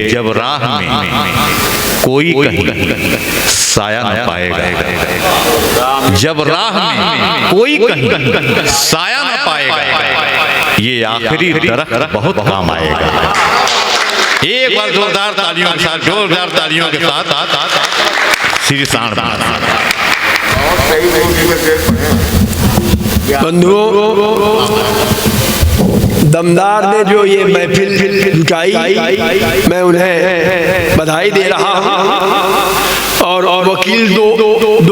जब राह में कोई कहीं साया न पाएगा, जब राह में कोई कहीं साया न पाएगा, ये आखिरी दरख्त बहुत काम आएगा। एक बार जोरदार तालियों के साथ, जोरदार तालियों के साथ श्री सांड बंधुओं, दमदार ने जो ये महफिल जुटाई, मैं उन्हें बधाई दे रहा हूँ। और वकील दो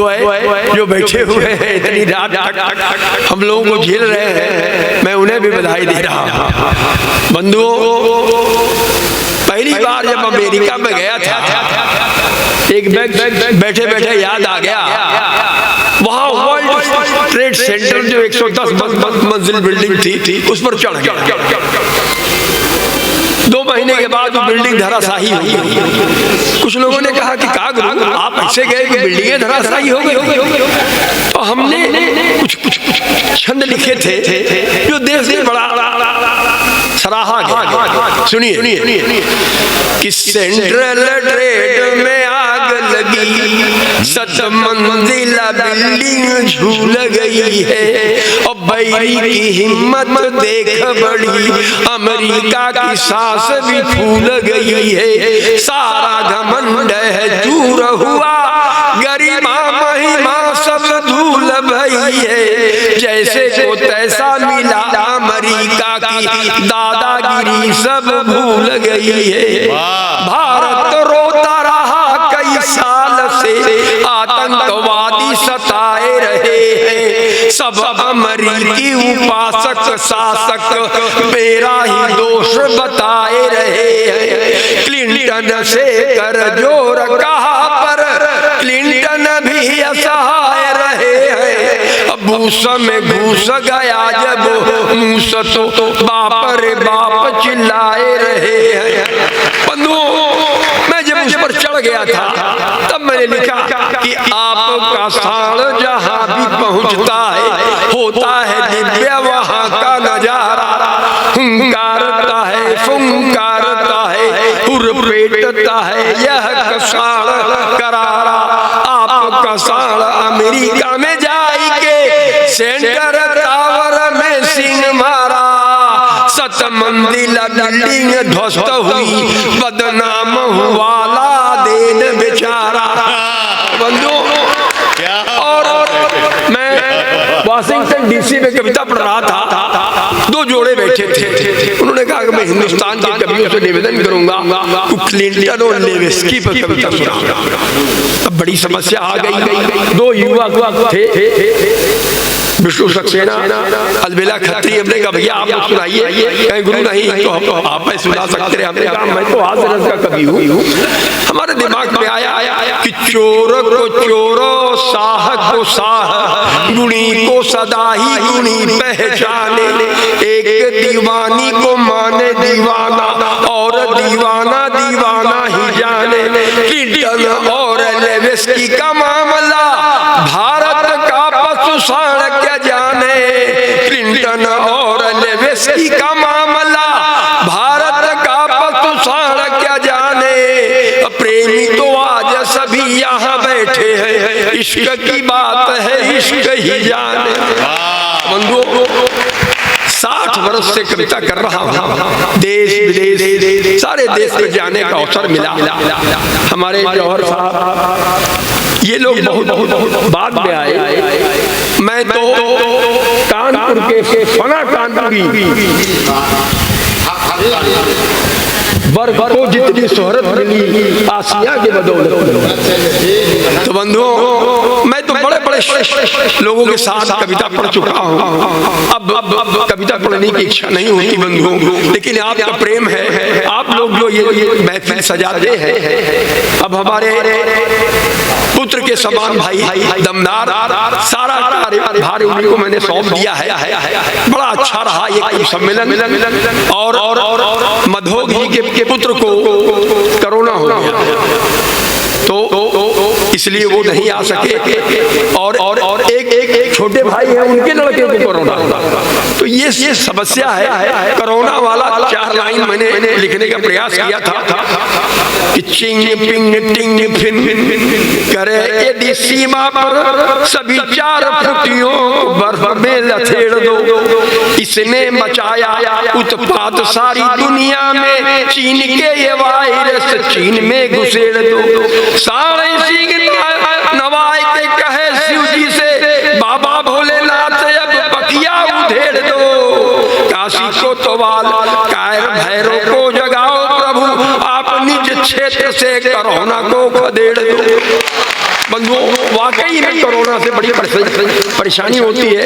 है जो बैठे हुए हैं इतनी रात तक हम लोगों को झेल रहे हैं, मैं उन्हें भी बधाई दे रहा हूँ। बंधुओं, पहली बार जब अमेरिका में गया था, एक बैठे बैठे याद आ गया, वहाँ वर्ल्ड ट्रेड सेंटर जो 110 मंजिल बिल्डिंग थी उस पर चढ़ गया। 2 महीने के बाद वो बिल्डिंग धराशायी हो गई। कुछ लोगों ने कहा कि गुरु आप ऐसे गए कि बिल्डिंगें धराशायी हो गई। तो हमने कुछ छंद लिखे थे जो देश से बड़ा सराहा गया। सुनिए कि सेंट्रल ट्रेड में आग लगी, 7 मंजिला बिल्डिंग झूल गई है, और बैरी की हिम्मत देख बड़ी, अमेरिका की सांस भी फूल गई है, सारा घमंड है चूर हुआ, गरिमा महिमा सब धूल भई है, जैसे को तैसा मिला अमेरिका की दादागिरी सब भूल गई है। भारत रोता रहा कई साल से, आतंकवादी सताए रहे हैं, सब अमेरिकी उपासक शासक मेरा ही दोष बताए रहे हैं। क्लिंटन से कर जोर कहा पर क्लिंटन भी असहाय रहे हैं, भूस में घुस गया जब मूस तो बाप रे बाप चिल्लाए रहे हैं। बंधुओं, मैं जब उस पर चढ़ गया था तब मैंने लिखा कि आपका साण जहाँ भी पहुँचता है होता है दिव्य वहाँ का नजारा, हुंकारता है फुंकारता है, हुरपेटता है यह कसाण करारा, आपका साण अमेरिका में जाके सेंटर टावर में सिंह मारा, 7 मंजिला बिल्डिंग ध्वस्त हुई, बदनाम हुआ लादेन बेचारा। बंधुओं, और मैं वाशिंगटन डीसी में कविता पढ़ रहा था, 2 जोड़े बैठे थे, उन्होंने कहा कि मैं हिंदुस्तान के कवियों से निवेदन करूंगा क्लिंटन और लेविस्की पर कविता सुनाऊंगा। अब बड़ी समस्या आ गई। 2 युवक थे, विष्णु सक्सेना, अलबेला खत्री। हमने कहा भैया आप लोग सुनाइए, कहीं गुरु नहीं तो आप मैं सुना सकते रहे। हमने कहा मैं तो हास्य रस का कवि हूँ। हमारे दिमाग में आया कि चोर को चोरो, साह को साह, गुणी को सदा ही गुणी पहचाने, एक दीवानी को माने दीवाना और दीवाना दीवाना ही जाने। क्लिंटन और लेविस्की का मामला भारत का पशुसाण क्या जाने, क्लिंटन और लेविस्की का मामला भारत का पशुसाण क्या जाने, प्रेमी तो आज सभी यहाँ बैठे हैं, इश्क की बात है इश्क ही जाने। बंधुओं, 60 वर्ष से कविता कर रहा हूँ, देश विदेश सारे देश में जाने का अवसर मिला। हमारे जौहर साहब ये लोग बहुत बाद में आए, मैं तो कानपुर के फना कानपुरी वर्ग को जितनी शोहरत मिली आसिया के बदौलत। तो बंधुओं, मैं तो बड़े बड़े लोगों के साथ कविता पढ़ चुका हूँ, अब कविता पढ़ने की इच्छा नहीं होती बंधुओं, लेकिन आपका प्रेम है, आप लोग जो ये महफिल सजाते हैं। अब हमारे पुत्र के समान भाई दमदार सारा भार उन्हीं को मैंने सौंप दिया है। बड़ा अच्छा रहा ये सम्मेलन। और मधोग जी के पुत्र को कोरोना हो गया तो इसलिए वो नहीं आ सके, और एक छोटे भाई हैं उनके लड़के को कोरोना, तो ये समस्या है। कोरोना वाला 4 लाइन मैंने लिखने का प्रयास किया था कि चिंग पिंग टिंग फिन करे यदि सीमा पर सभी 4 फुटियों बर्फ में लथेड़ दो। इसने मचाया उत्पात सारी दुनिया में, चीन के ये वायरस चीन में घुसेड़ दो। सारे नवाए के कहे शिव जी से बाबा भोलेनाथ अब बकिया उधेड़ दो। काशी को तो वाल कायर भैरव को जगाओ प्रभु, आप निज क्षेत्र से कोरोना को खदेड़ दो। बंधुओं, वाकई में कोरोना से बड़ी परेशानी होती है।